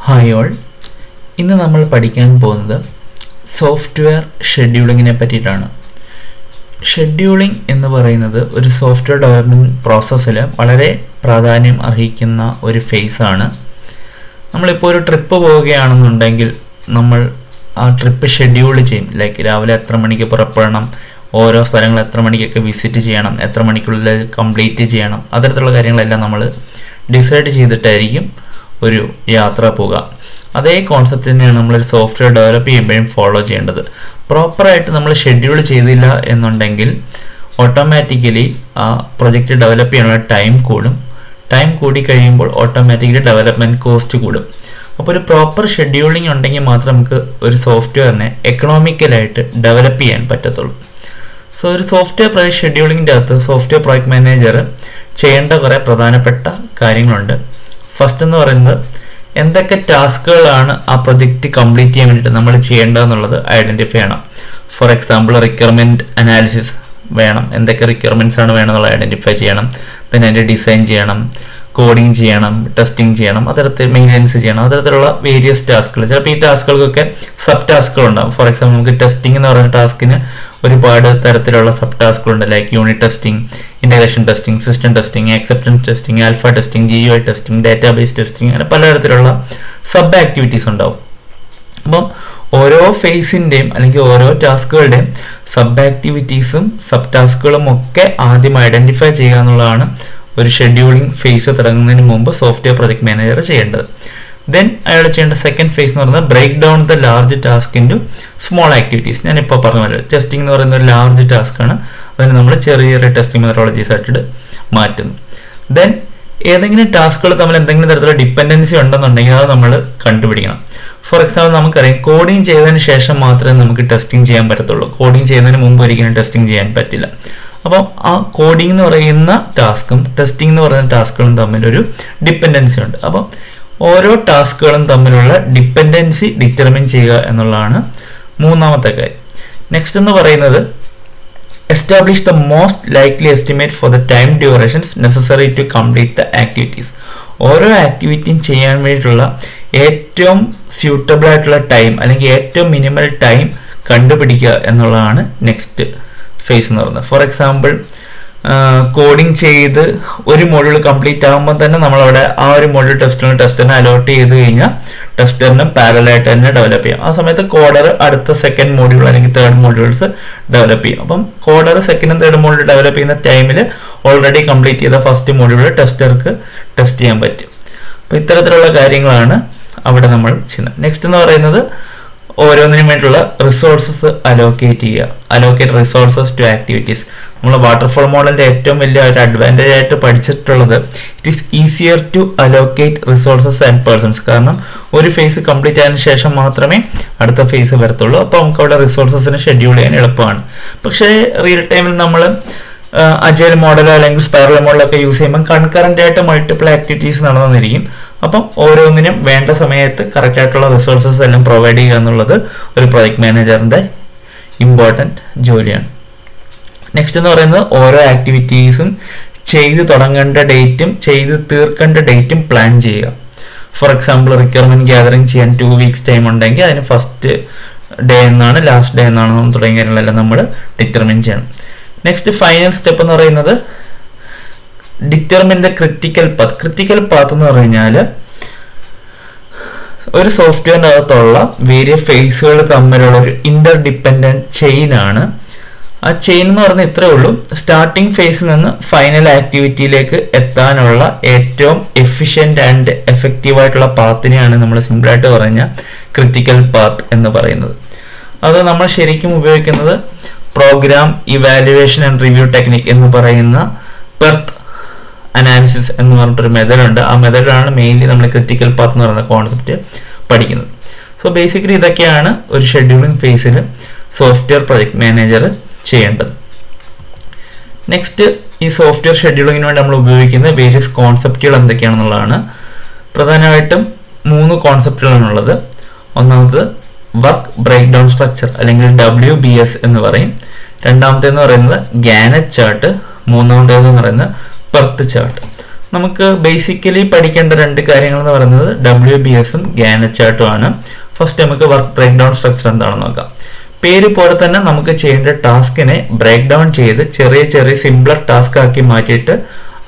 Hi all, ഇന്ന് നമ്മൾ പഠിക്കാൻ പോകുന്നത് സോഫ്റ്റ്വെയർ ഷെഡ്യൂളിങ്ങിനെ പറ്റിയിട്ടാണ്. ഷെഡ്യൂളിംഗ് എന്ന് പറയുന്നത് ഒരു സോഫ്റ്റ്വെയർ ഡെവലപ്മെൻറ്റ് പ്രോസസ്സിൽ വളരെ പ്രാധാന്യം അർഹിക്കുന്ന ഒരു ഫേസാണ്. നമ്മളിപ്പോൾ ഒരു ട്രിപ്പ് പോവുകയാണെന്നുണ്ടെങ്കിൽ നമ്മൾ ആ ട്രിപ്പ് ഷെഡ്യൂൾ ചെയ്യും. ലൈക്ക് രാവിലെ എത്ര മണിക്ക് പുറപ്പെടണം, ഓരോ സ്ഥലങ്ങൾ എത്ര മണിക്കൊക്കെ വിസിറ്റ് ചെയ്യണം, എത്ര മണിക്കുള്ളിൽ കംപ്ലീറ്റ് ചെയ്യണം, അത്തരത്തിലുള്ള കാര്യങ്ങളെല്ലാം നമ്മൾ ഡിസൈഡ് ചെയ്തിട്ടായിരിക്കും ഒരു യാത്ര പോവുക. അതേ കോൺസെപ്റ്റ് തന്നെയാണ് നമ്മളൊരു സോഫ്റ്റ്വെയർ ഡെവലപ്പ് ചെയ്യുമ്പോഴും ഫോളോ ചെയ്യേണ്ടത്. പ്രോപ്പറായിട്ട് നമ്മൾ ഷെഡ്യൂൾ ചെയ്തില്ല എന്നുണ്ടെങ്കിൽ ഓട്ടോമാറ്റിക്കലി ആ പ്രൊജക്റ്റ് ഡെവലപ്പ് ചെയ്യാനുള്ള ടൈം കൂടും. ടൈം കൂടി കഴിയുമ്പോൾ ഓട്ടോമാറ്റിക്കലി ഡെവലപ്മെൻറ്റ് കോസ്റ്റ് കൂടും. അപ്പോൾ ഒരു പ്രോപ്പർ ഷെഡ്യൂളിംഗ് ഉണ്ടെങ്കിൽ മാത്രം നമുക്ക് ഒരു സോഫ്റ്റ്വെയറിനെ എക്കണോമിക്കലായിട്ട് ഡെവലപ്പ് ചെയ്യാൻ പറ്റത്തുള്ളൂ. സോ ഒരു സോഫ്റ്റ്വെയർ പ്രോജക്റ്റ് ഷെഡ്യൂളിങ്ങിൻ്റെ അകത്ത് സോഫ്റ്റ്വെയർ പ്രോജക്റ്റ് മാനേജർ ചെയ്യേണ്ട കുറേ പ്രധാനപ്പെട്ട കാര്യങ്ങളുണ്ട്. ഫസ്റ്റ് എന്ന് പറയുന്നത് എന്തൊക്കെ ടാസ്കുകളാണ് ആ പ്രൊജക്റ്റ് കംപ്ലീറ്റ് ചെയ്യാൻ വേണ്ടിയിട്ട് നമ്മൾ ചെയ്യേണ്ടതെന്നുള്ളത് ഐഡൻറ്റിഫൈ ചെയ്യണം. ഫോർ എക്സാമ്പിൾ റിക്വയർമെൻറ്റ് അനാലിസിസ് വേണം, എന്തൊക്കെ റിക്വയർമെൻറ്റ്സ് ആണ് വേണമെന്നുള്ളത് ഐഡൻറ്റിഫൈ ചെയ്യണം. പിന്നെ അതിൻ്റെ ഡിസൈൻ ചെയ്യണം, കോഡിങ് ചെയ്യണം, ടെസ്റ്റിംഗ് ചെയ്യണം, അത്തരത്തിൽ മെയിൻ്റെനൻസ് ചെയ്യണം, അത്തരത്തിലുള്ള വേരിയസ് ടാസ്കുകൾ. ചിലപ്പോൾ ഈ ടാസ്കുകൾക്കൊക്കെ സബ് ടാസ്കുകൾ ഉണ്ടാകും. ഫോർ എക്സാമ്പിൾ നമുക്ക് ടെസ്റ്റിംഗ് എന്ന് പറയുന്ന ടാസ്കിന് ഒരുപാട് തരത്തിലുള്ള സബ് ടാസ്കുകളുണ്ട്. Like unit testing, integration testing, system testing, acceptance testing, alpha testing, GUI testing, database testing, അങ്ങനെ പലതരത്തിലുള്ള സബ് ആക്ടിവിറ്റീസ് ഉണ്ടാവും. അപ്പം ഓരോ ഫേസിൻ്റെയും അല്ലെങ്കിൽ ഓരോ ടാസ്കുകളുടെയും സബ് ആക്ടിവിറ്റീസും സബ് ടാസ്കുകളും ഒക്കെ ആദ്യം ഐഡൻറ്റിഫൈ ചെയ്യുക എന്നുള്ളതാണ് ഒരു ഷെഡ്യൂളിംഗ് ഫേസ് തുടങ്ങുന്നതിന് മുമ്പ് സോഫ്റ്റ്വെയർ പ്രൊജക്ട് മാനേജർ ചെയ്യേണ്ടത്. ദെൻ അയാൾ ചെയ്യേണ്ട സെക്കൻഡ് ഫേസ് എന്ന് പറയുന്നത് break down the large task into small activities. ഞാനിപ്പോൾ പറഞ്ഞ പോലെ ടെസ്റ്റിംഗ് എന്ന് പറയുന്ന ഒരു ലാർജ് ടാസ്ക്കാണ്, അതിന് നമ്മൾ ചെറിയ ചെറിയ ടെസ്റ്റിംഗ് മെത്തഡോളജീസ് ആയിട്ട് മാറ്റുന്നു. ദെൻ ഏതെങ്കിലും ടാസ്കുകൾ തമ്മിൽ എന്തെങ്കിലും തരത്തിലുള്ള ഡിപ്പെൻഡൻസി ഉണ്ടെന്നുണ്ടെങ്കിൽ അത് നമ്മൾ കണ്ടുപിടിക്കണം. ഫോർ എക്സാമ്പിൾ നമുക്കറിയാം കോഡിങ് ചെയ്തതിന് ശേഷം മാത്രമേ നമുക്ക് ടെസ്റ്റിംഗ് ചെയ്യാൻ പറ്റത്തുള്ളൂ. കോഡിങ് ചെയ്യുന്നതിന് മുമ്പ് ഒരിക്കലും ടെസ്റ്റിംഗ് ചെയ്യാൻ പറ്റില്ല. അപ്പം ആ കോഡിംഗ് എന്ന് പറയുന്ന ടാസ്കും ടെസ്റ്റിംഗ് എന്ന് പറയുന്ന ടാസ്കുകളും തമ്മിലൊരു ഡിപ്പെൻഡൻസി ഉണ്ട്. അപ്പം ഓരോ ടാസ്കുകളും തമ്മിലുള്ള ഡിപ്പെൻഡൻസി ഡിറ്റർമിൻ ചെയ്യുക എന്നുള്ളതാണ് മൂന്നാമത്തെ കാര്യം. നെക്സ്റ്റ് എന്ന് പറയുന്നത് establish the most likely estimate for the time durations necessary to complete the activities. ഓരോ ആക്ടിവിറ്റിയും ചെയ്യാൻ വേണ്ടിയിട്ടുള്ള ഏറ്റവും സ്യൂട്ടബിൾ ആയിട്ടുള്ള ടൈം അല്ലെങ്കിൽ ഏറ്റവും മിനിമൽ ടൈം കണ്ടുപിടിക്കുക എന്നുള്ളതാണ് നെക്സ്റ്റ് ഫേസ് എന്ന് പറയുന്നത്. ഫോർ എക്സാമ്പിൾ കോഡിങ് ചെയ്ത് ഒരു മോഡ്യൂൾ കംപ്ലീറ്റ് ആകുമ്പോൾ തന്നെ നമ്മളവിടെ ആ ഒരു മോഡ്യൂൾ ടെസ്റ്ററിനെ അലോട്ട് ചെയ്ത് കഴിഞ്ഞാൽ ടെസ്റ്ററിനും പാരലായിട്ട് തന്നെ ഡെവലപ്പ് ചെയ്യാം. ആ സമയത്ത് കോഡർ അടുത്ത സെക്കൻഡ് മോഡ്യൂൾ അല്ലെങ്കിൽ തേർഡ് മോഡ്യൂൾസ് ഡെവലപ്പ് ചെയ്യും. അപ്പം കോഡർ സെക്കൻഡും തേർഡ് മോഡ്യൂൾ ഡെവലപ്പ് ചെയ്യുന്ന ടൈമിൽ ഓൾറെഡി കംപ്ലീറ്റ് ചെയ്ത ഫസ്റ്റ് മോഡ്യൂൾ ടെസ്റ്റർക്ക് ടെസ്റ്റ് ചെയ്യാൻ പറ്റും. അപ്പോൾ ഇത്തരത്തിലുള്ള കാര്യങ്ങളാണ് അവിടെ നമ്മൾ ചെയ്യുന്നത്. നെക്സ്റ്റ് എന്ന് പറയുന്നത് ഓരോന്നിനും വേണ്ടിയുള്ള റിസോഴ്സസ് അലോക്കേറ്റ് ചെയ്യുക. Allocate resources to activities. നമ്മൾ വാട്ടർഫോൾ മോഡലിൻ്റെ ഏറ്റവും വലിയ ഒരു അഡ്വാൻറ്റേജ് ആയിട്ട് പഠിച്ചിട്ടുള്ളത് it is easier to allocate resources and persons. കാരണം ഒരു ഫേസ് കംപ്ലീറ്റ് ആയതിനു ശേഷം മാത്രമേ അടുത്ത ഫേസ് വരത്തുള്ളൂ. അപ്പോൾ നമുക്ക് അവിടെ റിസോഴ്സസിനെ ഷെഡ്യൂൾ ചെയ്യാൻ എളുപ്പമാണ്. പക്ഷേ റിയൽ ടൈമിൽ നമ്മൾ അജൈൽ മോഡലോ അല്ലെങ്കിൽ സ്പൈറൽ മോഡലോ ഒക്കെ യൂസ് ചെയ്യുമ്പോൾ കൺകറൻ്റ് ആയിട്ട് മൾട്ടിപ്പിൾ ആക്ടിവിറ്റീസ് നടന്നിരിക്കും. അപ്പം ഓരോന്നിനും വേണ്ട സമയത്ത് കറക്റ്റ് ആയിട്ടുള്ള റിസോഴ്സസ് എല്ലാം പ്രൊവൈഡ് ചെയ്യുക എന്നുള്ളത് ഒരു പ്രൊജക്ട് മാനേജറിൻ്റെ ഇമ്പോർട്ടൻറ്റ് ജോലിയാണ്. നെക്സ്റ്റ് എന്ന് പറയുന്നത് ഓരോ ആക്ടിവിറ്റീസും ചെയ്ത് തുടങ്ങേണ്ട ഡേറ്റും ചെയ്ത് തീർക്കേണ്ട ഡേറ്റും പ്ലാൻ ചെയ്യുക. ഫോർ എക്സാമ്പിൾ റിക്വയർമെൻറ്റ് ഗ്യാതറിംഗ് ചെയ്യാൻ 2 weeks ടൈം ഉണ്ടെങ്കിൽ അതിന് ഫസ്റ്റ് ഡേ എന്നാണ് ലാസ്റ്റ് ഡേ എന്നാണ് തുടങ്ങിയ കാര്യങ്ങളെല്ലാം നമ്മൾ ഡിറ്റർമിൻ ചെയ്യണം. നെക്സ്റ്റ് ഫൈനൽ സ്റ്റെപ്പ് എന്ന് പറയുന്നത് determine the critical path. Critical path എന്ന് പറഞ്ഞു കഴിഞ്ഞാൽ ഒരു സോഫ്റ്റ്വെയറിൻ്റെ അകത്തുള്ള വേരിയസ് ഫേസുകൾ തമ്മിലുള്ള ഒരു ഇന്റർ ഡിപ്പെൻഡൻറ്റ് ചെയിനാണ്. ആ ചെയിൻ എന്ന് പറഞ്ഞാൽ ഇത്രേ ഉള്ളൂ. സ്റ്റാർട്ടിംഗ് ഫേസിൽ നിന്ന് ഫൈനൽ ആക്ടിവിറ്റിയിലേക്ക് എത്താനുള്ള ഏറ്റവും എഫിഷ്യൻ്റ് ആൻഡ് എഫക്റ്റീവ് ആയിട്ടുള്ള പാത്തിനെയാണ് നമ്മൾ സിമ്പിളായിട്ട് പറഞ്ഞ ക്രിട്ടിക്കൽ പാത്ത് എന്ന് പറയുന്നത്. അത് നമ്മൾ ശരിക്കും ഉപയോഗിക്കുന്നത് programme evaluation and review technique എന്ന് പറയുന്ന പെർത്ത് അനാലിസിസ് എന്ന് പറഞ്ഞിട്ടൊരു മെത്തേഡുണ്ട്. ആ മെത്തേഡിലാണ് മെയിൻലി നമ്മൾ ക്രിട്ടിക്കൽ പാത്ത് എന്ന് പറയുന്ന കോൺസെപ്റ്റ് പഠിക്കുന്നത്. സോ ബേസിക്കലി ഇതൊക്കെയാണ് ഒരു ഷെഡ്യൂളിംഗ് ഫേസിൽ സോഫ്റ്റ്വെയർ പ്രൊജക്ട് മാനേജർ ചെയ്യേണ്ടത്. നെക്സ്റ്റ് ഈ സോഫ്റ്റ്വെയർ ഷെഡ്യൂളിങ്ങിന് വേണ്ടി നമ്മൾ ഉപയോഗിക്കുന്ന വേരിയസ് കോൺസെപ്റ്റുകൾ എന്തൊക്കെയാണെന്നുള്ളതാണ്. പ്രധാനമായിട്ടും 3 കോൺസെപ്റ്റുകളാണുള്ളത്. ഒന്നാമത് വർക്ക് ബ്രേക്ക് ഡൗൺ സ്ട്രക്ചർ അല്ലെങ്കിൽ WBS എന്ന് പറയും. രണ്ടാമത്തേന്ന് പറയുന്നത് ഗാനറ്റ് ചാർട്ട്. മൂന്നാമത്തേതെന്ന് പറയുന്നത് പെർത്ത് ചാർട്ട്. നമുക്ക് ബേസിക്കലി പഠിക്കേണ്ട രണ്ട് കാര്യങ്ങൾ എന്ന് പറയുന്നത് WBSഉം ഗാനറ്റ് ചാർട്ടും ആണ്. ഫസ്റ്റ് നമുക്ക് വർക്ക് ബ്രേക്ക് ഡൗൺ സ്ട്രക്ചർ എന്താണെന്ന് നോക്കാം. പേര് പോലെ തന്നെ നമുക്ക് ചെയ്യേണ്ട ടാസ്കിനെ ബ്രേക്ക് ഡൗൺ ചെയ്ത് ചെറിയ ചെറിയ സിംപ്ലർ ടാസ്ക് ആക്കി മാറ്റിയിട്ട്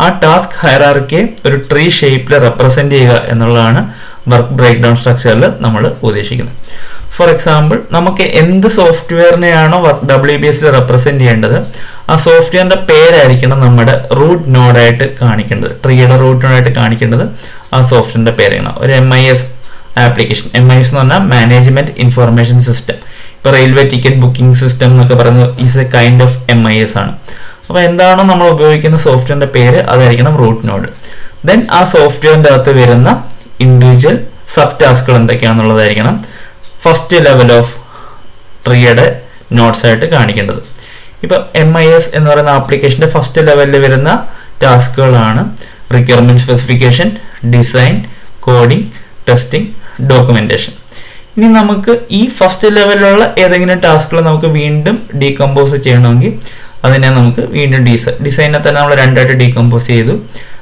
ആ ടാസ്ക് ഹയറാർക്കിയെ ഒരു ട്രീ ഷേപ്പിൽ റെപ്രസെന്റ് ചെയ്യുക എന്നുള്ളതാണ് വർക്ക് ബ്രേക്ക് ഡൗൺ സ്ട്രക്ചറിൽ നമ്മൾ ഉദ്ദേശിക്കുന്നത്. ഫോർ എക്സാമ്പിൾ, നമുക്ക് എന്ത് സോഫ്റ്റ്വെയറിനെയാണോ WBSൽ റെപ്രസെന്റ് ചെയ്യേണ്ടത് ആ സോഫ്റ്റ്വെയറിന്റെ പേരായിരിക്കണം നമ്മുടെ റൂട്ട് നോഡായിട്ട് കാണിക്കേണ്ടത്. ട്രീയുടെ റൂട്ട് നോഡായിട്ട് കാണിക്കേണ്ടത് ആ സോഫ്റ്റ്വെയറിന്റെ പേരാണ്. ഒരു MIS ആപ്ലിക്കേഷൻ, MIS എന്ന് പറഞ്ഞാൽ മാനേജ്മെന്റ് ഇൻഫർമേഷൻ സിസ്റ്റം. ഇപ്പൊ റെയിൽവേ ടിക്കറ്റ് ബുക്കിംഗ് സിസ്റ്റം എന്നൊക്കെ പറയുന്നത് is A kind of MIS ആണ്. അപ്പൊ എന്താണോ നമ്മൾ ഉപയോഗിക്കുന്ന സോഫ്റ്റ്വെയറിന്റെ പേര് അതായിരിക്കണം റൂട്ട് നോഡ്. ദെൻ ആ സോഫ്റ്റ്വെയറിന്റെ അകത്ത് വരുന്ന ഇൻഡിവിജ്വൽ സബ് ടാസ്കുകൾ എന്തൊക്കെയാണെന്നുള്ളതായിരിക്കണം ഫസ്റ്റ് ലെവൽ ഓഫ് ട്രീയുടെ നോട്ട്സ് ആയിട്ട് കാണിക്കേണ്ടത്. ഇപ്പൊ MIS എന്ന് പറയുന്ന ആപ്ലിക്കേഷന്റെ ഫസ്റ്റ് ലെവലിൽ വരുന്ന ടാസ്കുകളാണ് requirement specification, design, coding, testing, documentation. ഇനി നമുക്ക് ഈ ഫസ്റ്റ് ലെവലിലുള്ള ഏതെങ്കിലും ടാസ്കുകൾ നമുക്ക് വീണ്ടും ഡീകമ്പോസ് ചെയ്യണമെങ്കിൽ അതിനെ നമുക്ക് വീണ്ടും ഡിസൈനെ തന്നെ നമ്മൾ രണ്ടായിട്ട് ഡീകമ്പോസ് ചെയ്തു,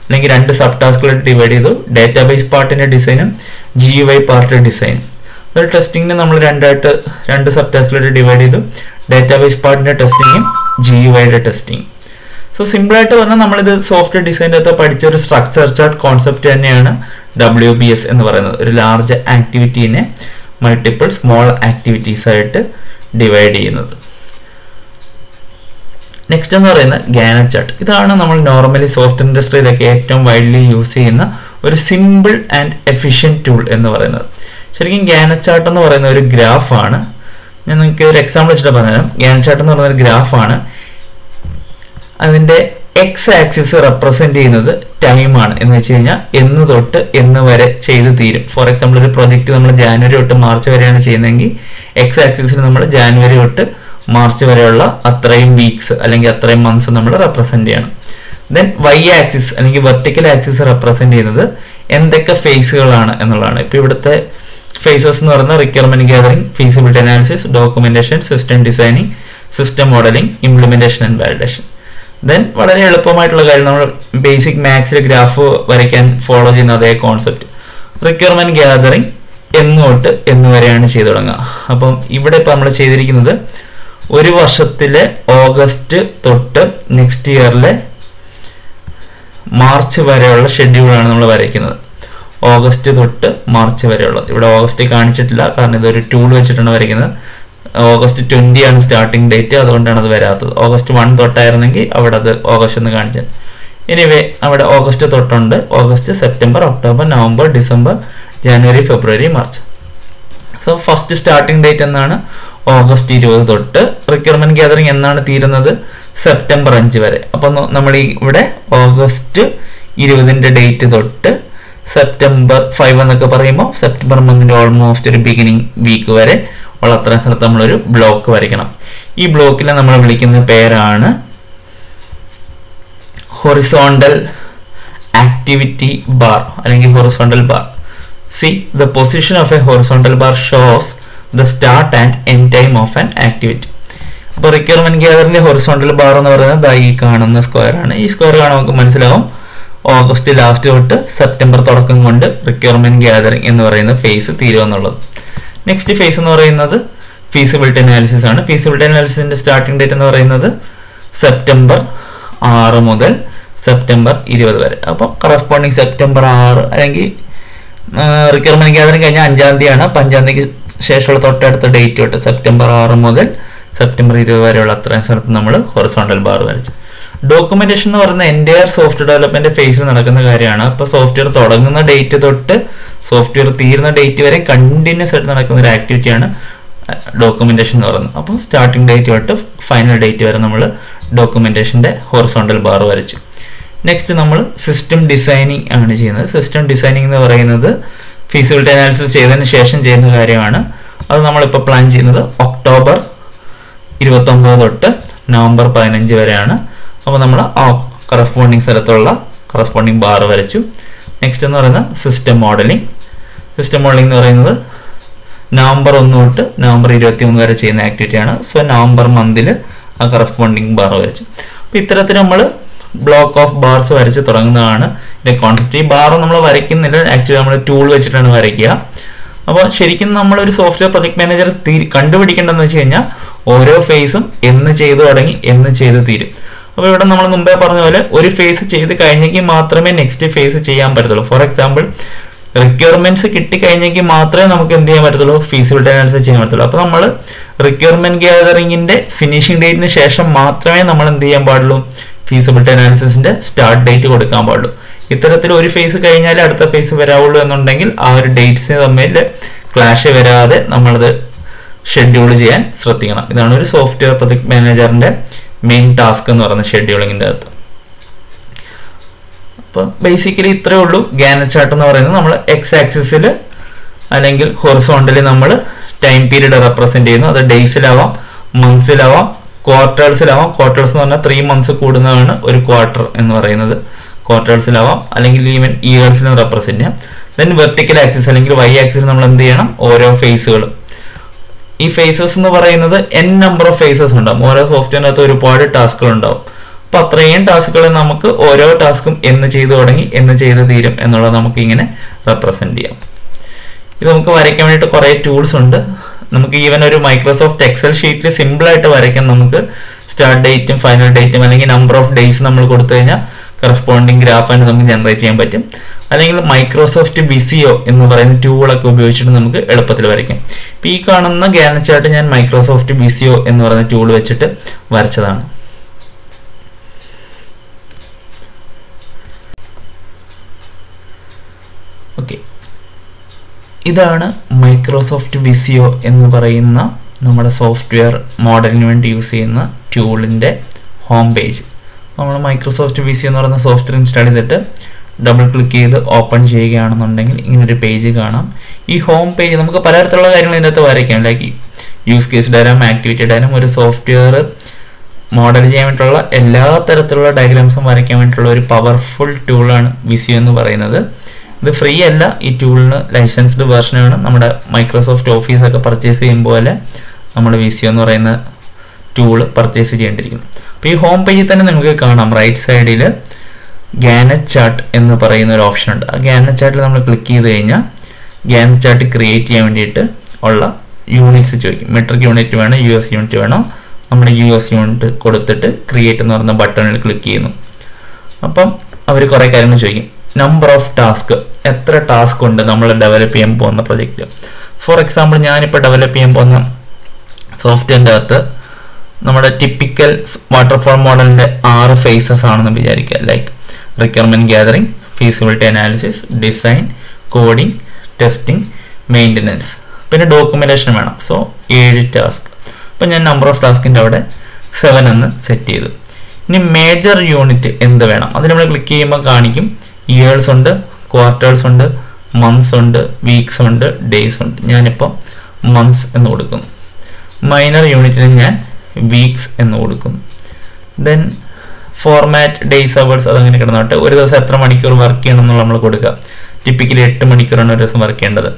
അല്ലെങ്കിൽ രണ്ട് സബ് ടാസ്കുകളായിട്ട് ഡിവൈഡ് ചെയ്തു. ഡാറ്റാബേസ് പാർട്ടിന്റെ ഡിസൈനും GUI പാർട്ട് ഡിസൈനും. ഒരു ടെസ്റ്റിങ്ങിന് നമ്മൾ രണ്ട് സബ് ടാസ്കുകളായിട്ട് ഡിവൈഡ് ചെയ്തു. ഡാറ്റാബേസ് പാർട്ടിന്റെ ടെസ്റ്റിങ്ങും GUIയുടെ ടെസ്റ്റിംഗ്. സോ സിമ്പിൾ ആയിട്ട് പറഞ്ഞാൽ നമ്മളിത് സോഫ്റ്റ്വെയർ ഡിസൈൻ്റെ അകത്ത് പഠിച്ച ഒരു സ്ട്രക്ചർ ചാർട്ട് കോൺസെപ്റ്റ് തന്നെയാണ് WBS എന്ന് പറയുന്നത്. ഒരു ലാർജ് ആക്ടിവിറ്റീനെ മൾട്ടിപ്പിൾ സ്മോൾ ആക്ടിവിറ്റീസ് ആയിട്ട് ഡിവൈഡ് ചെയ്യുന്നത്. നെക്സ്റ്റ് എന്ന് പറയുന്നത് ഗാനറ്റ് ചാർട്ട്. ഇതാണ് നമ്മൾ നോർമലി സോഫ്റ്റ്വെയർ ഇൻഡസ്ട്രിയിലൊക്കെ ഏറ്റവും വൈഡ്ലി യൂസ് ചെയ്യുന്ന ഒരു സിമ്പിൾ ആൻഡ് എഫിഷ്യൻറ്റ് ടൂൾ എന്ന് പറയുന്നത്. ശരിക്കും ഗാനറ്റ് ചാർട്ട് എന്ന് പറയുന്ന ഒരു ഗ്രാഫാണ്. ഞാൻ നിങ്ങൾക്ക് ഒരു എക്സാമ്പിൾ വെച്ചിട്ട് പറഞ്ഞുതരാം. ഗാനറ്റ് ചാർട്ട് എന്ന് പറയുന്ന ഒരു ഗ്രാഫാണ്. അതിൻ്റെ എക്സ് ആക്സിസ് റെപ്രസെന്റ് ചെയ്യുന്നത് ടൈമാണ്. എന്ന് വെച്ച് കഴിഞ്ഞാൽ എന്ന് തൊട്ട് എന്ന് വരെ ചെയ്ത് തീരും. ഫോർ എക്സാമ്പിൾ, ഒരു പ്രൊജക്റ്റ് നമ്മൾ ജാനുവരി തൊട്ട് മാർച്ച് വരെയാണ് ചെയ്യുന്നതെങ്കിൽ എക്സ് ആക്സിസിൽ നമ്മൾ ജാനുവരി തൊട്ട് മാർച്ച് വരെയുള്ള അത്രയും വീക്സ് അല്ലെങ്കിൽ അത്രയും മന്ത്സ് നമ്മൾ റെപ്രസെന്റ് ചെയ്യണം. ദെൻ വൈ ആക്സിസ് അല്ലെങ്കിൽ വെർട്ടിക്കൽ ആക്സിസ് റെപ്രസെന്റ് ചെയ്യുന്നത് എന്തൊക്കെ ഫേസുകളാണ് എന്നുള്ളതാണ്. ഇപ്പൊ ഇവിടുത്തെ ഫേസസ് എന്ന് പറയുന്നത് requirement gathering, feasibility analysis, documentation, system designing, system modelling, implementation and validation. Then വളരെ എളുപ്പമായിട്ടുള്ള കാര്യം, നമ്മൾ ബേസിക് മാത്സിൽ ഗ്രാഫ് വരയ്ക്കാൻ ഫോളോ ചെയ്യുന്ന അതേ കോൺസെപ്റ്റ്. റിക്വയർമെന്റ് ഗ്യാതറിംഗ് എന്ന് തൊട്ട് എന്ന് വരെയാണ് ചെയ്തു തുടങ്ങുക. അപ്പം ഇവിടെ ഇപ്പം നമ്മൾ ചെയ്തിരിക്കുന്നത് ഒരു വർഷത്തിലെ ഓഗസ്റ്റ് തൊട്ട് നെക്സ്റ്റ് ഇയറിലെ മാർച്ച് വരെയുള്ള ഷെഡ്യൂളാണ് നമ്മൾ വരയ്ക്കുന്നത്. ഓഗസ്റ്റ് തൊട്ട് മാർച്ച് വരെയുള്ളത്. ഇവിടെ ഓഗസ്റ്റ് കാണിച്ചിട്ടില്ല, കാരണം ഇതൊരു ടൂൾ വെച്ചിട്ടാണ് വരയ്ക്കുന്നത്. ഓഗസ്റ്റ് 20 ആണ് സ്റ്റാർട്ടിംഗ് ഡേറ്റ്, അതുകൊണ്ടാണ് അത് വരാത്തത്. ഓഗസ്റ്റ് 1 തൊട്ടായിരുന്നെങ്കിൽ അവിടെ അത് ഓഗസ്റ്റ് എന്ന് കാണിച്ചത്. എനിവേ അവിടെ ഓഗസ്റ്റ് തൊട്ടുണ്ട്. August, September, October, November, December, ജനുവരി, ഫെബ്രുവരി, March. So first starting date എന്നാണ് ഓഗസ്റ്റ് 20 തൊട്ട്. റിക്വയർമെന്റ് ഗ്യാതറിംഗ് എന്നാണ് തീരുന്നത്? സെപ്റ്റംബർ 5 വരെ. അപ്പം നമ്മൾ ഇവിടെ ഓഗസ്റ്റ് 20 ഡേറ്റ് തൊട്ട് സെപ്റ്റംബർ 5 എന്നൊക്കെ പറയുമ്പോൾ സെപ്റ്റംബർ മന്തിന്റെ ഓൾമോസ്റ്റ് ഒരു ബിഗിനിങ് വീക്ക് വരെ ഉള്ള അത്രയും സ്ഥലത്ത് നമ്മളൊരു ബ്ലോക്ക് വരയ്ക്കണം. ഈ ബ്ലോക്കിനെ നമ്മൾ വിളിക്കുന്ന പേരാണ് ഹൊറിസോണ്ടൽ ആക്ടിവിറ്റി ബാർ അല്ലെങ്കിൽ horizontal bar. C the position of A horizontal bar shows the start and end time of an activity. അപ്പോൾ റിക്വയർമെന്റ് ഗ്യാതറിന്റെ ഹൊറിസോണ്ടൽ ബാർ എന്ന് പറയുന്നത് ഈ കാണുന്ന സ്ക്വയർ ആണ്. ഈ സ്ക്വയർ കാണാൻ നമുക്ക് മനസ്സിലാവും ഓഗസ്റ്റ് ലാസ്റ്റ് തൊട്ട് സെപ്റ്റംബർ തുടക്കം കൊണ്ട് റിക്വയർമെന്റ് ഗ്യാതറിംഗ് എന്ന് പറയുന്ന ഫേസ് തീരുമെന്നുള്ളത്. നെക്സ്റ്റ് ഫേസ് എന്ന് പറയുന്നത് ഫീസിബിലിറ്റി അനാലിസിസ് ആണ്. ഫീസിബിലിറ്റി അനാലിസിസിന്റെ സ്റ്റാർട്ടിംഗ് ഡേറ്റ് എന്ന് പറയുന്നത് സെപ്റ്റംബർ 6 മുതൽ സെപ്റ്റംബർ 20 വരെ. അപ്പോൾ കറസ്പോണ്ടിങ് സെപ്റ്റംബർ 6 അല്ലെങ്കിൽ റിക്വയർമെന്റ് ഗ്യാതറിംഗ് കഴിഞ്ഞാൽ 5-ാം തീയതിയാണ്. അപ്പം 5-ാം തീയതിക്ക് ശേഷമുള്ള തൊട്ടടുത്ത ഡേറ്റ് തൊട്ട് സെപ്റ്റംബർ 6 മുതൽ സെപ്റ്റംബർ 20 വരെയുള്ള അത്രയും സ്ഥലത്ത് നമ്മൾ ഹൊറിസോണ്ടൽ ബാർ വരച്ചു. ഡോക്യുമെന്റേഷൻ എന്ന് പറയുന്ന എൻ്റയർ സോഫ്റ്റ്വെയർ ഡെവലപ്മെന്റ് ഫേസിൽ നടക്കുന്ന കാര്യമാണ്. അപ്പോൾ സോഫ്റ്റ്വെയർ തുടങ്ങുന്ന ഡേറ്റ് തൊട്ട് സോഫ്റ്റ്വെയർ തീരുന്ന ഡേറ്റ് വരെ കണ്ടിന്യൂസ് ആയിട്ട് നടക്കുന്ന ഒരു ആക്ടിവിറ്റിയാണ് ഡോക്യുമെന്റേഷൻ എന്ന് പറയുന്നത്. അപ്പോൾ സ്റ്റാർട്ടിംഗ് ഡേറ്റ് തൊട്ട് ഫൈനൽ ഡേറ്റ് വരെ നമ്മൾ ഡോക്യുമെന്റേഷന്റെ ഹൊറിസോണ്ടൽ ബാർ വരച്ചു. നെക്സ്റ്റ് നമ്മൾ സിസ്റ്റം ഡിസൈനിങ് ആണ് ചെയ്യുന്നത്. സിസ്റ്റം ഡിസൈനിങ് എന്ന് പറയുന്നത് ഫീസിബിലിറ്റി അനാലിസിസ് ചെയ്തതിന് ശേഷം ചെയ്യുന്ന കാര്യമാണ്. അത് നമ്മളിപ്പോൾ പ്ലാൻ ചെയ്യുന്നത് ഒക്ടോബർ 29 തൊട്ട് നവംബർ 15 വരെയാണ്. അപ്പോൾ നമ്മൾ ആ കറസ്പോണ്ടിങ് സ്ഥലത്തുള്ള കറസ്പോണ്ടിങ് ബാർ വരച്ചു. നെക്സ്റ്റ് എന്ന് പറയുന്നത് സിസ്റ്റം മോഡലിംഗ്. സിസ്റ്റം മോഡലിംഗ് എന്ന് പറയുന്നത് നവംബർ 1 തൊട്ട് നവംബർ 23 വരെ ചെയ്യുന്ന ആക്ടിവിറ്റിയാണ്. സോ നവംബർ മന്തിൽ ആ കറസ്പോണ്ടിങ് ബാർ വരച്ചു. അപ്പോൾ ഇത്തരത്തിൽ നമ്മൾ ബ്ലോക്ക് ഓഫ് ബാർസ് വരച്ച് തുടങ്ങുന്നതാണ് ക്വാണ്ടിറ്റി ബാർ നമ്മൾ വരയ്ക്കുന്നില്ല, ആക്ച്വലി നമ്മൾ ടൂൾ വെച്ചിട്ടാണ് വരയ്ക്കുക. അപ്പോൾ ശരിക്കും നമ്മളൊരു സോഫ്റ്റ്വെയർ പ്രൊജക്ട് മാനേജർ കണ്ടുപിടിക്കേണ്ടതെന്ന് വെച്ച് കഴിഞ്ഞാൽ ഓരോ ഫേസും എന്ന് ചെയ്തു തുടങ്ങി എന്ന് ചെയ്ത് തീരും. അപ്പോൾ ഇവിടെ നമ്മൾ മുമ്പേ പറഞ്ഞ പോലെ ഒരു ഫേസ് ചെയ്ത് കഴിഞ്ഞെങ്കിൽ മാത്രമേ നെക്സ്റ്റ് ഫേസ് ചെയ്യാൻ പറ്റത്തുള്ളൂ. ഫോർ എക്സാമ്പിൾ റിക്വയർമെന്റ്സ് കിട്ടിക്കഴിഞ്ഞെങ്കിൽ മാത്രമേ നമുക്ക് എന്ത് ചെയ്യാൻ പറ്റത്തുള്ളൂ, ഫീസിബിലിറ്റി അനാലിസിസ് ചെയ്യാൻ പറ്റത്തുള്ളൂ. അപ്പോൾ നമ്മൾ റിക്വയർമെന്റ് ഗ്യാതറിങ്ങിന്റെ ഫിനിഷിംഗ് ഡേറ്റിന് ശേഷം മാത്രമേ നമ്മൾ എന്ത് ചെയ്യാൻ പാടുള്ളൂ, ഫീസിബിലിറ്റി അനാലിസിസിന്റെ സ്റ്റാർട്ട് ഡേറ്റ് കൊടുക്കാൻ പാടുള്ളൂ. ഇത്തരത്തിൽ ഒരു ഫേസ് കഴിഞ്ഞാൽ അടുത്ത ഫേസ് വരാവുള്ളൂ എന്നുണ്ടെങ്കിൽ ആ ഒരു ഡേറ്റ്സിന് തമ്മിൽ ക്ലാഷ് വരാതെ നമ്മളത് ഷെഡ്യൂൾ ചെയ്യാൻ ശ്രദ്ധിക്കണം. ഇതാണ് ഒരു സോഫ്റ്റ്വെയർ പ്രൊജക്ട് മാനേജറിന്റെ മെയിൻ ടാസ്ക് എന്ന് പറയുന്നത് ഷെഡ്യൂളിങ്ങിൻ്റെ അകത്ത്. അപ്പോൾ ബേസിക്കലി ഇത്രയേ ഉള്ളൂ. ഗാനറ്റ് ചാർട്ട് എന്ന് പറയുന്നത് നമ്മൾ എക്സ് ആക്സിസിൽ അല്ലെങ്കിൽ ഹൊറിസോണ്ടലി നമ്മൾ ടൈം പീരീഡ് റെപ്രസെന്റ് ചെയ്യുന്നു. അത് ഡേയ്സിലാവാം, മന്ത്സിലാവാം, ക്വാർട്ടേഴ്സിലാവാം. ക്വാർട്ടേഴ്സ് എന്ന് പറഞ്ഞാൽ 3 months കൂടുന്നതാണ് ഒരു ക്വാർട്ടർ എന്ന് പറയുന്നത്. ക്വാർട്ടേഴ്സിലാവാം അല്ലെങ്കിൽ ഈവൻ ഇയേഴ്സിലും റെപ്രസെന്റ് ചെയ്യാം. ദെൻ വെർട്ടിക്കൽ ആക്സിസ് അല്ലെങ്കിൽ വൈ ആക്സിസ് നമ്മൾ എന്ത് ചെയ്യണം, ഓരോ ഫേസുകളും. ഈ ഫേസസ് എന്ന് പറയുന്നത് n നമ്പർ ഓഫ് ഫേസസ് ഉണ്ടാവും. ഓരോ സോഫ്റ്റ്വെയറിനകത്ത് ഒരുപാട് ടാസ്കുകൾ ഉണ്ടാവും. അപ്പൊ അത്രയും ടാസ്കുകൾ നമുക്ക് ഓരോ ടാസ്കും എന്ന് ചെയ്തു തുടങ്ങി എന്ന് ചെയ്ത് തീരും എന്നുള്ളത് നമുക്ക് ഇങ്ങനെ റെപ്രസെന്റ് ചെയ്യാം. ഇത് നമുക്ക് വരയ്ക്കാൻ വേണ്ടിയിട്ട് കുറേ ടൂൾസ് ഉണ്ട്. നമുക്ക് ഈവൻ ഒരു മൈക്രോസോഫ്റ്റ് എക്സൽ ഷീറ്റിൽ സിമ്പിൾ ആയിട്ട് വരയ്ക്കാൻ നമുക്ക് സ്റ്റാർട്ട് ഡേറ്റും ഫൈനൽ ഡേറ്റും അല്ലെങ്കിൽ നമ്പർ ഓഫ് ഡേയ്സ് നമ്മൾ കൊടുത്തു കഴിഞ്ഞാൽ കറസ്പോണ്ടിങ് ഗ്രാഫായിട്ട് നമുക്ക് ജനറേറ്റ് ചെയ്യാൻ പറ്റും. അല്ലെങ്കിൽ മൈക്രോസോഫ്റ്റ് വിസിയോ എന്ന് പറയുന്ന ടൂളൊക്കെ ഉപയോഗിച്ചിട്ട് നമുക്ക് എളുപ്പത്തിൽ വരയ്ക്കാം. ഇപ്പം ഈ കാണുന്ന ഗാനറ്റ് ചാർട്ട് ഞാൻ മൈക്രോസോഫ്റ്റ് വിസിയോ എന്ന് പറയുന്ന ടൂൾ വെച്ചിട്ട് വരച്ചതാണ്. ഓക്കെ, ഇതാണ് മൈക്രോസോഫ്റ്റ് വിസിയോ എന്ന് പറയുന്ന നമ്മുടെ സോഫ്റ്റ്വെയർ മോഡലിന് വേണ്ടി യൂസ് ചെയ്യുന്ന ടൂളിൻ്റെ ഹോം പേജ്. നമ്മൾ മൈക്രോസോഫ്റ്റ് വിസിയോ എന്ന് പറയുന്ന സോഫ്റ്റ്വെയർ ഇൻസ്റ്റാൾ ചെയ്തിട്ട് ഡബിൾ ക്ലിക്ക് ചെയ്ത് ഓപ്പൺ ചെയ്യുകയാണെന്നുണ്ടെങ്കിൽ ഇങ്ങനൊരു പേജ് കാണാം. ഈ ഹോം പേജ് നമുക്ക് പലതരത്തിലുള്ള കാര്യങ്ങൾ ഇതിനകത്ത് വരയ്ക്കാം. Like use case diagram, activity diagram. ഒരു സോഫ്റ്റ്വെയർ മോഡൽ ചെയ്യാൻ വേണ്ടിയിട്ടുള്ള എല്ലാ തരത്തിലുള്ള ഡയഗ്രാംസും വരയ്ക്കാൻ വേണ്ടിയിട്ടുള്ള ഒരു പവർഫുൾ ടൂളാണ് വിസിയോ എന്ന് പറയുന്നത്. ഇത് ഫ്രീ അല്ല, ഈ ടൂളിന് ലൈസൻസ്ഡ് വേർഷനാണ്. നമ്മുടെ മൈക്രോസോഫ്റ്റ് ഓഫീസൊക്കെ പർച്ചേസ് ചെയ്യുമ്പോൾ പോലെ നമ്മൾ വിസിയോ എന്ന് പറയുന്ന ടൂള് പർച്ചേസ് ചെയ്യേണ്ടിയിരിക്കുന്നു. അപ്പോൾ ഈ ഹോം പേജിൽ തന്നെ നമുക്ക് കാണാം റൈറ്റ് സൈഡിൽ ഗാനറ്റ് ചാർട്ട് എന്ന് പറയുന്ന ഒരു ഓപ്ഷൻ ഉണ്ട്. ആ ഗാനറ്റ് ചാർട്ടിൽ നമ്മൾ ക്ലിക്ക് ചെയ്ത് കഴിഞ്ഞാൽ ഗാനറ്റ് ചാർട്ട് ക്രിയേറ്റ് ചെയ്യാൻ വേണ്ടിയിട്ട് ഉള്ള യൂണിറ്റ്സ് ചോദിക്കും. മെട്രിക് യൂണിറ്റ് വേണോ, US യൂണിറ്റ് വേണോ. നമ്മൾ US യൂണിറ്റ് കൊടുത്തിട്ട് ക്രിയേറ്റ് എന്ന് പറയുന്ന ബട്ടണിൽ ക്ലിക്ക് ചെയ്യുന്നു. അപ്പം അവർ കുറേ കാര്യങ്ങൾ ചോദിക്കും. നമ്പർ ഓഫ് ടാസ്ക്, എത്ര ടാസ്ക് ഉണ്ട് നമ്മൾ ഡെവലപ്പ് ചെയ്യാൻ പോകുന്ന പ്രൊജക്റ്റ്. ഫോർ എക്സാമ്പിൾ ഞാനിപ്പോൾ ഡെവലപ്പ് ചെയ്യാൻ പോകുന്ന സോഫ്റ്റ്വെയറിൻ്റെ അകത്ത് നമ്മുടെ ടിപ്പിക്കൽ വാട്ടർഫോൾ മോഡലിൻ്റെ 6 ഫേസസ് ആണെന്ന് വിചാരിക്കുക. Like requirement gathering, feasibility analysis, design, coding, testing, maintenance, പിന്നെ ഡോക്യുമെന്റേഷൻ വേണം. So 7 task. അപ്പം ഞാൻ നമ്പർ ഓഫ് ടാസ്കിൻ്റെ അവിടെ 7 എന്ന് സെറ്റ് ചെയ്തു. ഇനി മേജർ യൂണിറ്റ് എന്ത് വേണം, അത് നമ്മൾ ക്ലിക്ക് ചെയ്യുമ്പോൾ കാണിക്കും. ഇയേഴ്സ് ഉണ്ട്, ക്വാർട്ടേഴ്സ് ഉണ്ട്, മന്ത്സ് ഉണ്ട്, വീക്സ് ഉണ്ട്, ഡേയ്സ് ഉണ്ട്. ഞാനിപ്പോൾ മന്ത്സ് എന്ന് കൊടുക്കുന്നു. മൈനർ യൂണിറ്റിന് ഞാൻ വീക്സ് എന്ന് കൊടുക്കുന്നു. ദെൻ ഫോർമാറ്റ്, ഡേയ്സ്, അവേഴ്സ് അതങ്ങനെ കിടന്നോട്ടെ. ഒരു ദിവസം എത്ര മണിക്കൂർ വർക്ക് ചെയ്യണം എന്നുള്ള നമ്മൾ കൊടുക്കുക. ടിപ്പിക്കലി 8 മണിക്കൂറാണ് ഒരു ദിവസം വർക്ക് ചെയ്യേണ്ടത്.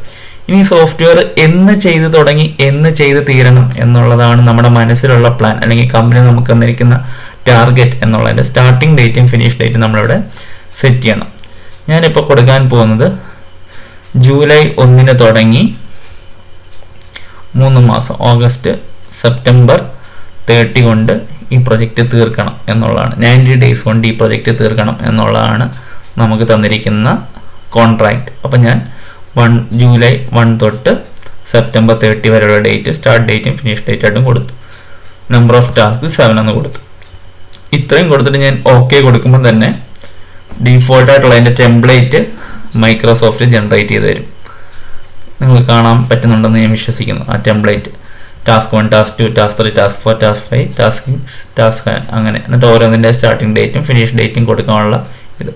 ഇനി സോഫ്റ്റ്വെയർ എന്ന് ചെയ്ത് തുടങ്ങി എന്ന് ചെയ്ത് തീരണം എന്നുള്ളതാണ് നമ്മുടെ മനസ്സിലുള്ള പ്ലാൻ, അല്ലെങ്കിൽ കമ്പനി നമുക്ക് തന്നിരിക്കുന്ന ടാർഗറ്റ് എന്നുള്ളതിൻ്റെ സ്റ്റാർട്ടിംഗ് ഡേറ്റും ഫിനിഷ് ഡേറ്റും നമ്മളിവിടെ സെറ്റ് ചെയ്യണം. ഞാനിപ്പോൾ കൊടുക്കാൻ പോകുന്നത് ജൂലൈ 1 തുടങ്ങി 3 മാസം, ഓഗസ്റ്റ് സെപ്റ്റംബർ 30 കൊണ്ട് ഈ പ്രൊജക്റ്റ് തീർക്കണം എന്നുള്ളതാണ്. 90 days കൊണ്ട് ഈ പ്രൊജക്റ്റ് തീർക്കണം എന്നുള്ളതാണ് നമുക്ക് തന്നിരിക്കുന്ന കോൺട്രാക്റ്റ്. അപ്പം ഞാൻ ജൂലൈ 1 തൊട്ട് സെപ്റ്റംബർ 30 വരെയുള്ള ഡേറ്റ് സ്റ്റാർട്ട് ഡേറ്റും ഫിനിഷ് ഡേറ്റ് ആയിട്ടും കൊടുത്തു. നമ്പർ ഓഫ് ടാസ്ക് 7 എന്ന് കൊടുത്തു. ഇത്രയും കൊടുത്തിട്ട് ഞാൻ ഓക്കെ കൊടുക്കുമ്പോൾ തന്നെ ഡീഫോൾട്ടായിട്ടുള്ള അതിൻ്റെ ടെംപ്ലേറ്റ് മൈക്രോസോഫ്റ്റ് ജനറേറ്റ് ചെയ്ത് തരും. നിങ്ങൾക്ക് കാണാൻ പറ്റുന്നുണ്ടെന്ന് ഞാൻ വിശ്വസിക്കുന്നു. ആ template task 1, task 2, task 3, task 4, task 5, task 6, task അങ്ങനെ. എന്നിട്ട് ഓരോന്നിൻ്റെ സ്റ്റാർട്ടിംഗ് ഡേറ്റും ഫിനിഷ് ഡേറ്റും കൊടുക്കാനുള്ള ഇത്.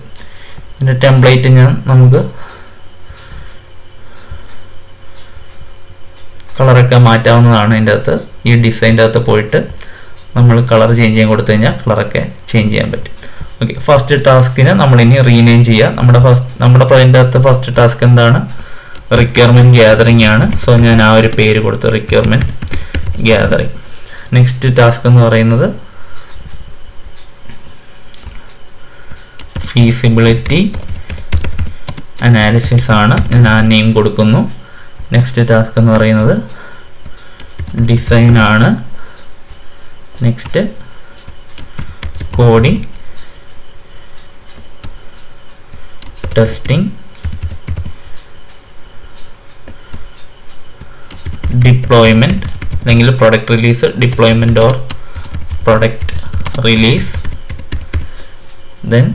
ഇതിൻ്റെ ടെംപ്ലേറ്റ് നമുക്ക് കളറൊക്കെ മാറ്റാവുന്നതാണ്. ഇതിൻ്റെ അകത്ത് ഈ ഡിസൈൻ്റെ അകത്ത് പോയിട്ട് നമ്മൾ കളർ ചേഞ്ച് ചെയ്യാൻ കൊടുത്തു കഴിഞ്ഞാൽ കളറൊക്കെ ചേഞ്ച് ചെയ്യാൻ പറ്റും. ഓക്കെ, ഫസ്റ്റ് ടാസ്കിന് നമ്മളിനി റീനെയിം ചെയ്യുക. നമ്മുടെ അതിൻ്റെ അകത്ത് ഫസ്റ്റ് ടാസ്ക് എന്താണ്, റിക്വയർമെന്റ് ഗ്യാതറിംഗ് ആണ്. സോ ഞാൻ ആ ഒരു പേര് കൊടുത്തു, റിക്വയർമെന്റ് ഗ്യാതറിംഗ്. നെക്സ്റ്റ് ടാസ്ക് എന്ന് പറയുന്നത് ഫീസിബിലിറ്റി അനാലിസിസ് ആണ്. ഞാൻ ആ നെയിം കൊടുക്കുന്നു. നെക്സ്റ്റ് ടാസ്ക് എന്ന് പറയുന്നത് ഡിസൈൻ ആണ്. നെക്സ്റ്റ് കോഡിംഗ്, ടെസ്റ്റിംഗ്, ഡിപ്ലോയ്മെൻറ്റ് അല്ലെങ്കിൽ product release, deployment or product release, then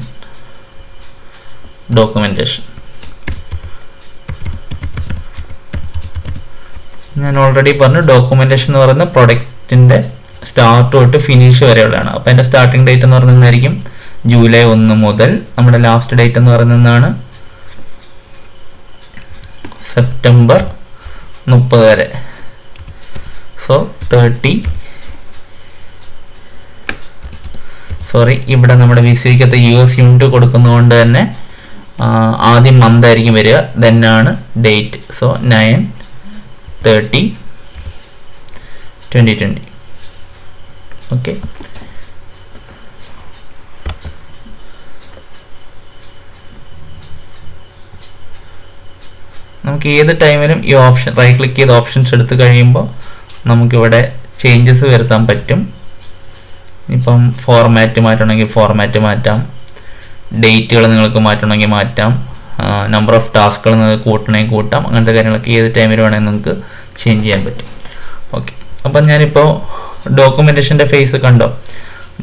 documentation. ഞാൻ ഓൾറെഡി പറഞ്ഞു ഡോക്യുമെൻറ്റേഷൻ എന്ന് പറയുന്ന പ്രൊഡക്റ്റിൻ്റെ സ്റ്റാർട്ട് തൊട്ട് ഫിനിഷ് വരെയുള്ളതാണ്. അപ്പോൾ അതിൻ്റെ സ്റ്റാർട്ടിംഗ് ഡേറ്റ് എന്ന് പറയുന്നതായിരിക്കും ജൂലൈ 1 മുതൽ നമ്മുടെ ലാസ്റ്റ് ഡേറ്റ് എന്ന് പറയുന്നതാണ് സെപ്റ്റംബർ 30 വരെ. സോ 30 ഇവിടെ നമ്മുടെ VCKത്തെ US യൂണിറ്റ് കൊടുക്കുന്നതുകൊണ്ട് തന്നെ ആദ്യം മന്ത് ആയിരിക്കും വരിക, ദെൻ ആണ് ഡേറ്റ്. സോ 9/30/2020. ഓക്കെ, നമുക്ക് ഏത് ടൈമിലും ഈ ഓപ്ഷൻ റൈറ്റ് ക്ലിക്ക് ചെയ്ത് ഓപ്ഷൻസ് എടുത്ത് കഴിയുമ്പോൾ നമുക്കിവിടെ ചേഞ്ചസ് വരുത്താൻ പറ്റും. ഇപ്പം ഫോർമാറ്റ് മാറ്റണമെങ്കിൽ ഫോർമാറ്റ് മാറ്റാം, ഡേറ്റുകൾ നിങ്ങൾക്ക് മാറ്റണമെങ്കിൽ മാറ്റാം, നമ്പർ ഓഫ് ടാസ്കുകൾ നിങ്ങൾക്ക് കൂട്ടണമെങ്കിൽ കൂട്ടാം. അങ്ങനത്തെ കാര്യങ്ങളൊക്കെ ഏത് ടൈമിൽ വേണമെങ്കിൽ നിങ്ങൾക്ക് ചേഞ്ച് ചെയ്യാൻ പറ്റും. ഓക്കെ, അപ്പം ഞാനിപ്പോൾ ഡോക്യുമെൻറ്റേഷൻ്റെ ഫേസ് കണ്ടോ,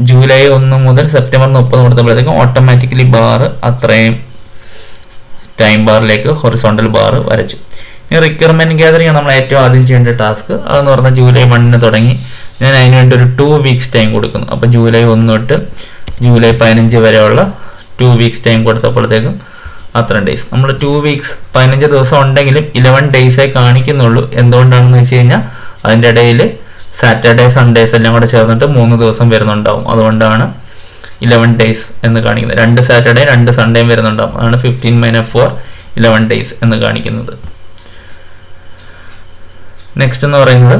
ജൂലൈ 1 മുതൽ സെപ്റ്റംബർ 30 കൊടുത്തപ്പോഴത്തേക്കും ഓട്ടോമാറ്റിക്കലി ബാർ അത്രയും ടൈം ബാറിലേക്ക് ഹൊറിസോണ്ടൽ ബാർ വരച്ചു. ഈ റിക്വയർമെൻറ്റ് ഗ്യാതറിംഗ് നമ്മൾ ഏറ്റവും ആദ്യം ചെയ്യേണ്ട ടാസ്ക്. അതെന്ന് പറഞ്ഞാൽ ജൂലൈ 1 തുടങ്ങി ഞാൻ അതിന് വേണ്ടി ഒരു 2 വീക്സ് ടൈം കൊടുക്കുന്നു. അപ്പോൾ ജൂലൈ 1 തൊട്ട് ജൂലൈ 15 വരെയുള്ള 2 വീക്സ് ടൈം കൊടുത്തപ്പോഴത്തേക്കും അത്രയും ഡേയ്സ്. നമ്മൾ 2 വീക്സ് 15 ദിവസം ഉണ്ടെങ്കിലും 11 ഡേയ്സേ കാണിക്കുന്നുള്ളൂ. എന്തുകൊണ്ടാണെന്ന് വെച്ച് കഴിഞ്ഞാൽ അതിൻ്റെ ഇടയിൽ സാറ്റർഡേ സൺഡേസ് എല്ലാം കൂടെ ചേർന്നിട്ട് 3 ദിവസം വരുന്നുണ്ടാവും. അതുകൊണ്ടാണ് 11 ഡേയ്സ് എന്ന് കാണിക്കുന്നത്. 2 സാറ്റർഡേ 2 സൺഡേയും വരുന്നുണ്ടാവും. അതാണ് 15 - 4 11 ഡേയ്സ് എന്ന് കാണിക്കുന്നത്. നെക്സ്റ്റ് എന്ന് പറയുന്നത്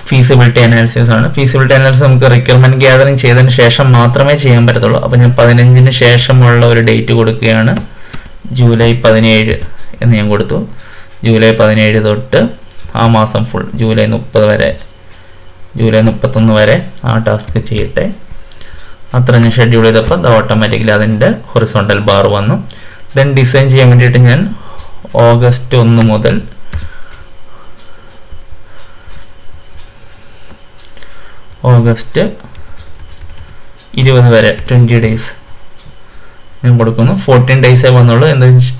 ഫീസിബിലിറ്റി അനാലിസിസ് ആണ്. ഫീസിബിലിറ്റി അനാലിസിസ് നമുക്ക് റിക്വയർമെൻറ്റ് ഗ്യാതറിംഗ് ചെയ്തതിന് ശേഷം മാത്രമേ ചെയ്യാൻ പറ്റത്തുള്ളൂ. അപ്പോൾ ഞാൻ 15-ന് ശേഷമുള്ള ഒരു ഡേറ്റ് കൊടുക്കുകയാണ്. ജൂലൈ 17 എന്ന് ഞാൻ കൊടുത്തു. ജൂലൈ 17 തൊട്ട് ആ മാസം ഫുൾ ജൂലൈ 30 വരെ, ജൂലൈ 31 വരെ ആ ടാസ്ക് ചെയ്യട്ടെ. അത്ര ഞാൻ ഷെഡ്യൂൾ ചെയ്തപ്പോൾ അത് ഓട്ടോമാറ്റിക്കലി അതിൻ്റെ ഹൊറിസോണ്ടൽ ബാർ വന്നു. ദെൻ ഡിസൈൻ ചെയ്യാൻ വേണ്ടിയിട്ട് ഞാൻ ഓഗസ്റ്റ് 1 മുതൽ ഓഗസ്റ്റ് 20 വരെ 20 ഡേയ്സ് ഞാൻ കൊടുക്കുന്നു. 14 ഡേയ്സേ വന്നുള്ളൂ.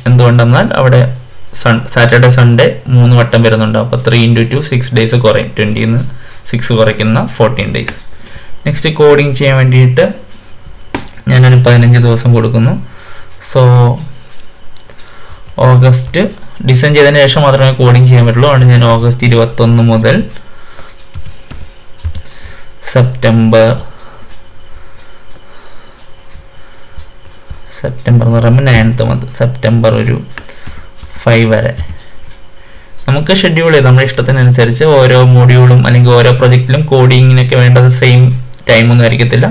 എന്തുകൊണ്ടെന്നാൽ അവിടെ സാറ്റർഡേ സൺഡേ 3 വട്ടം വരുന്നുണ്ട്. അപ്പോൾ 3 × 2 6 ഡേയ്സ് കുറയും. 20-ന്ന് 6 കുറയ്ക്കുന്ന 14 ഡേയ്സ്. നെക്സ്റ്റ് കോഡിങ് ചെയ്യാൻ വേണ്ടിയിട്ട് ഞാനൊരു 15 ദിവസം കൊടുക്കുന്നു. സോ ഓഗസ്റ്റ് ഡിസൈൻ ചെയ്തതിന് ശേഷം മാത്രമേ കോഡിങ് ചെയ്യാൻ പറ്റുള്ളൂ. അതുകൊണ്ട് ഞാൻ ഓഗസ്റ്റ് 21 മുതൽ സെപ്റ്റംബർ എന്ന് പറയുമ്പോൾ 9th മന്ത്, സെപ്റ്റംബർ ഒരു 5 വരെ നമുക്ക് ഷെഡ്യൂൾ ചെയ്ത് നമ്മുടെ ഇഷ്ടത്തിനനുസരിച്ച് ഓരോ മോഡ്യൂളും അല്ലെങ്കിൽ ഓരോ പ്രൊജക്റ്റിലും കോഡിങ്ങിനൊക്കെ വേണ്ടത് സെയിം ടൈമൊന്നും ആയിരിക്കത്തില്ല.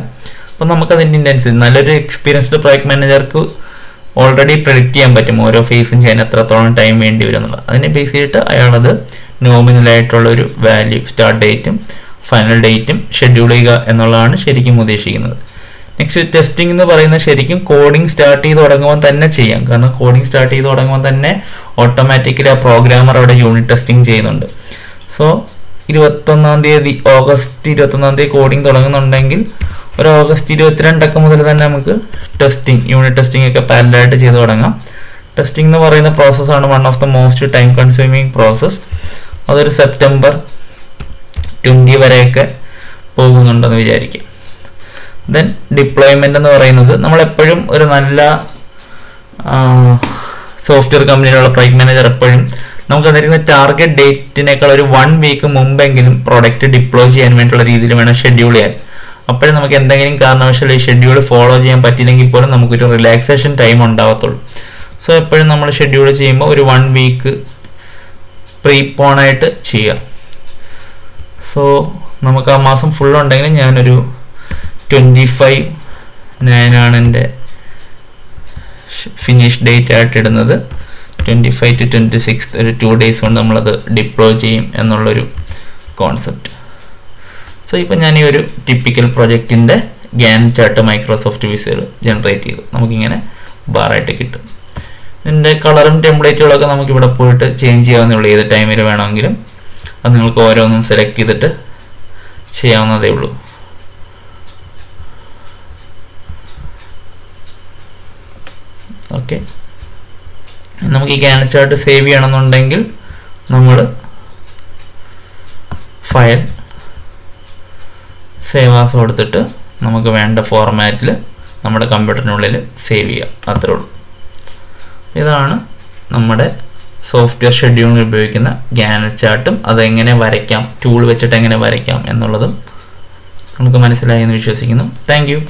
അപ്പോൾ നമുക്കതിൻ്റെ അനുസരിച്ച് നല്ലൊരു എക്സ്പീരിയൻസ്ഡ് പ്രോജക്ട് മാനേജർക്ക് ഓൾറെഡി പ്രെഡിക്റ്റ് ചെയ്യാൻ പറ്റും ഓരോ ഫേസും ചെയ്യാൻ എത്രത്തോളം ടൈം വേണ്ടി വരും എന്നുള്ളത്. അതിനെ ബേസ് ചെയ്തിട്ട് അയാളത് നോമിനലായിട്ടുള്ളൊരു വാല്യൂ സ്റ്റാർട്ട് ഡേറ്റും ഫൈനൽ ഡേറ്റും ഷെഡ്യൂൾ ചെയ്യുക എന്നുള്ളതാണ് ശരിക്കും ഉദ്ദേശിക്കുന്നത്. നെക്സ്റ്റ് ടെസ്റ്റിംഗ് എന്ന് പറയുന്നത് ശരിക്കും കോഡിംഗ് സ്റ്റാർട്ട് ചെയ്ത് തുടങ്ങുമ്പോൾ തന്നെ ചെയ്യാം. കാരണം കോഡിംഗ് സ്റ്റാർട്ട് ചെയ്ത് തുടങ്ങുമ്പോൾ തന്നെ ഓട്ടോമാറ്റിക്കലി ആ പ്രോഗ്രാമർ അവിടെ യൂണിറ്റ് ടെസ്റ്റിംഗ് ചെയ്യുന്നുണ്ട്. സോ 21-ാം തീയതി ഓഗസ്റ്റ് 21-ാം തീയതി കോഡിംഗ് തുടങ്ങുന്നുണ്ടെങ്കിൽ ഒരു ഓഗസ്റ്റ് 22 മുതൽ തന്നെ നമുക്ക് യൂണിറ്റ് ടെസ്റ്റിംഗ് ഒക്കെ പാരലായിട്ട് ചെയ്ത് തുടങ്ങാം. ടെസ്റ്റിംഗ് എന്ന് പറയുന്ന പ്രോസസ്സാണ് one of the most time consuming process. അതൊരു സെപ്റ്റംബർ 20 വരെയൊക്കെ പോകുന്നുണ്ടെന്ന് വിചാരിക്കും. ദെൻ ഡിപ്ലോയ്മെൻ്റ് എന്ന് പറയുന്നത് നമ്മളെപ്പോഴും ഒരു നല്ല സോഫ്റ്റ്വെയർ കമ്പനിയിലുള്ള പ്രൊജക്ട് മാനേജർ എപ്പോഴും നമുക്ക് തന്നിരിക്കുന്ന ടാർഗറ്റ് ഡേറ്റിനേക്കാൾ ഒരു 1 വീക്ക് മുമ്പെങ്കിലും പ്രൊഡക്റ്റ് ഡിപ്ലോയ് ചെയ്യാൻ വേണ്ടിയുള്ള രീതിയിൽ വേണം ഷെഡ്യൂൾ ചെയ്യാൻ. അപ്പോഴും നമുക്ക് എന്തെങ്കിലും കാരണവശാൽ ഈ ഷെഡ്യൂൾ ഫോളോ ചെയ്യാൻ പറ്റില്ലെങ്കിൽ പോലും നമുക്കൊരു റിലാക്സേഷൻ ടൈം ഉണ്ടാവത്തുള്ളൂ. സോ എപ്പോഴും നമ്മൾ ഷെഡ്യൂൾ ചെയ്യുമ്പോൾ ഒരു 1 വീക്ക് പ്രീപോണായിട്ട് ചെയ്യുക. സോ നമുക്ക് ആ മാസം ഫുൾ ഉണ്ടെങ്കിൽ ഞാനൊരു 25/9 എൻ്റെ ഫിനിഷ് ഡേറ്റ് ആയിട്ട് ഇടുന്നത് 25 to 26 ഒരു 2 days കൊണ്ട് നമ്മളത് ഡിപ്ലോയ് ചെയ്യും എന്നുള്ളൊരു കോൺസെപ്റ്റ്. സോ ഇപ്പം ഞാൻ ഈ ഒരു ടിപ്പിക്കൽ പ്രൊജക്റ്റിൻ്റെ ഗാൻ ചാർട്ട് മൈക്രോസോഫ്റ്റ് വിസയിൽ ജനറേറ്റ് ചെയ്തു. നമുക്കിങ്ങനെ ബാറായിട്ട് കിട്ടും. ഇതിൻ്റെ കളറും ടെംപ്ലേറ്റുകളൊക്കെ നമുക്കിവിടെ പോയിട്ട് ചേഞ്ച് ചെയ്യാവുന്നേ ഉള്ളൂ. ഏത് ടൈമിൽ വേണമെങ്കിലും അത് നിങ്ങൾക്ക് ഓരോന്നും സെലക്ട് ചെയ്തിട്ട് ചെയ്യാവുന്നതേ ഉള്ളൂ. ഓക്കെ, നമുക്ക് ഈ ഗാൻ ചാർട്ട് സേവ് ചെയ്യണമെന്നുണ്ടെങ്കിൽ നമ്മൾ ഫയൽ സേവ് ആസ് കൊടുത്തിട്ട് നമുക്ക് വേണ്ട ഫോർമാറ്റിൽ നമ്മുടെ കമ്പ്യൂട്ടറിനുള്ളിൽ സേവ് ചെയ്യാം. അത്രേ ഉള്ളൂ. ഇതാണ് നമ്മുടെ സോഫ്റ്റ്വെയർ ഷെഡ്യൂളിൽ ഉപയോഗിക്കുന്ന ഗാൻ ചാർട്ടും അതെങ്ങനെ വരയ്ക്കാം, ടൂൾ വെച്ചിട്ട് എങ്ങനെ വരയ്ക്കാം എന്നുള്ളതും നമുക്ക് മനസ്സിലായി എന്ന് വിശ്വസിക്കുന്നു. Thank you.